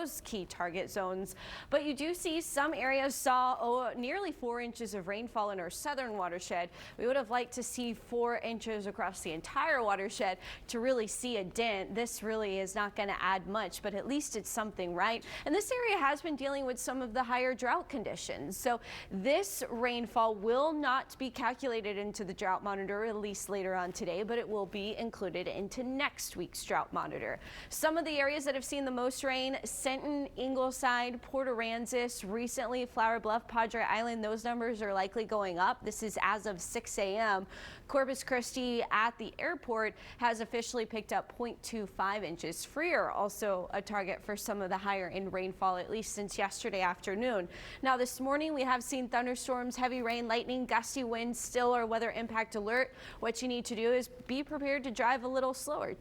those key target zones. But you do see some areas saw nearly 4 inches of rainfall in our southern watershed. We would have liked to see 4 inches across the entire watershed to really see a dent. This really is not going to add much, but at least it's something, right? And this area has been dealing with some of the higher drought conditions. So this rainfall will not be calculated into the drought monitor, at least later on today, but it will be included into next week's drought monitor. Some of the areas that have seen the most rain: Sinton, Ingleside, Port Aransas, recently Flower Bluff, Padre Island. Those numbers are likely going up. This is as of 6 a.m. Corpus Christi at the airport has officially picked up 0.25 inches. Freer also a target for some of the higher end rainfall, at least since yesterday afternoon. Now this morning we have seen thunderstorms, heavy rain, lightning, gusty winds, still our weather impact alert. What you need to do is be prepared to drive a little slower.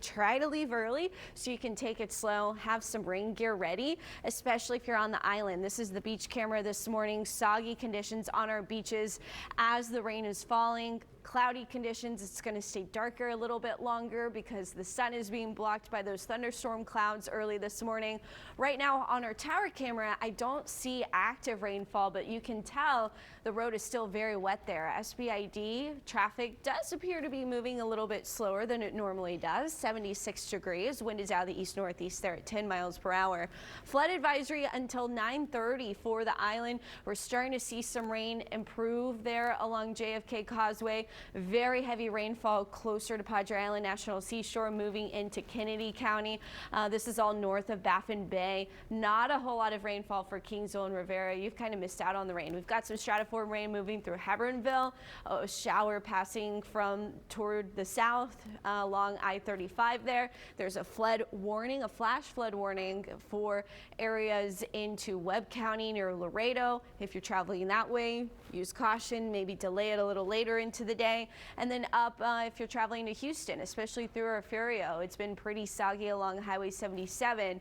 Try to leave early so you can take it slow. Have some rain gear ready, especially if you're on the island. This is the beach camera this morning. Soggy conditions on our beaches as the rain is falling. Cloudy conditions. It's going to stay darker a little bit longer because the sun is being blocked by those thunderstorm clouds early this morning. Right now on our tower camera, I don't see active rainfall, but you can tell the road is still very wet there. SBID traffic does appear to be moving a little bit slower than it normally does. 76 degrees. Wind is out of the east-northeast there at 10 miles per hour. Flood advisory until 9:30 for the island. We're starting to see some rain improve there along JFK Causeway. Very heavy rainfall closer to Padre Island National Seashore, moving into Kennedy County. This is all north of Baffin Bay. Not a whole lot of rainfall for Kingsville and Rivera. You've kind of missed out on the rain. We've got some stratiform rain moving through Hebronville, a shower passing from toward the south along I-35 there. There's a flood warning, a flash flood warning for areas into Webb County near Laredo. If you're traveling that way, use caution, maybe delay it a little later into the day. And then up if you're traveling to Houston, especially through Refugio, it's been pretty soggy along Highway 77.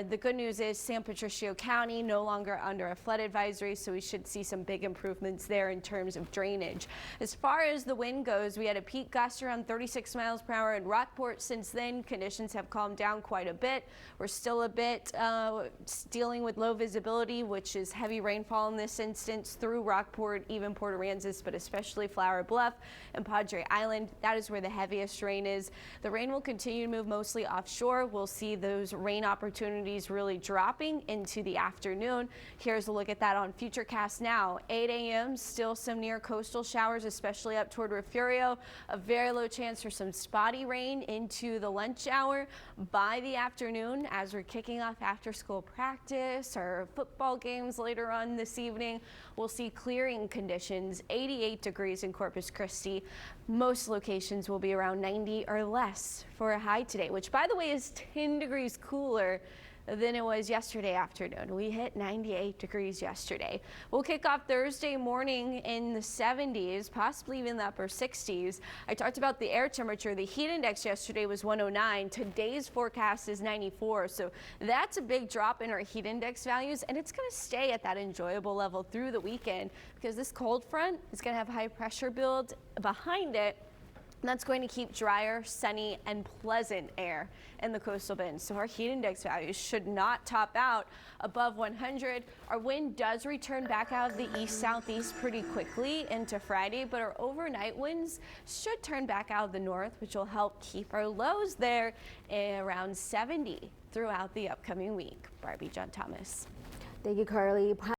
The good news is San Patricio County no longer under a flood advisory, so we should see some big improvements there in terms of drainage. As far as the wind goes, we had a peak gust around 36 miles per hour in Rockport. Since then, conditions have calmed down quite a bit. We're still a bit dealing with low visibility, which is heavy rainfall in this instance through Rockport, even Port Aransas, but especially Flower Bluff and Padre Island. That is where the heaviest rain is. The rain will continue to move mostly offshore. We'll see those rain opportunities really dropping into the afternoon. Here's a look at that on Futurecast now. 8 a.m. still some near coastal showers, especially up toward Refugio. A very low chance for some spotty rain into the lunch hour. By the afternoon, as we're kicking off after school practice or football games later on this evening, we'll see clearing conditions. 88 degrees in Corpus Christi. Most locations will be around 90 or less for a high today, which by the way is 10 degrees cooler than it was yesterday afternoon. We hit 98 degrees yesterday. We'll kick off Thursday morning in the 70s, possibly even the upper 60s. I talked about the air temperature. The heat index yesterday was 109. Today's forecast is 94. So that's a big drop in our heat index values, and it's going to stay at that enjoyable level through the weekend because this cold front is going to have high pressure build behind it. And that's going to keep drier, sunny, and pleasant air in the coastal bins. So our heat index values should not top out above 100. Our wind does return back out of the east-southeast pretty quickly into Friday, but our overnight winds should turn back out of the north, which will help keep our lows there around 70 throughout the upcoming week. Barbie, John Thomas. Thank you, Carly.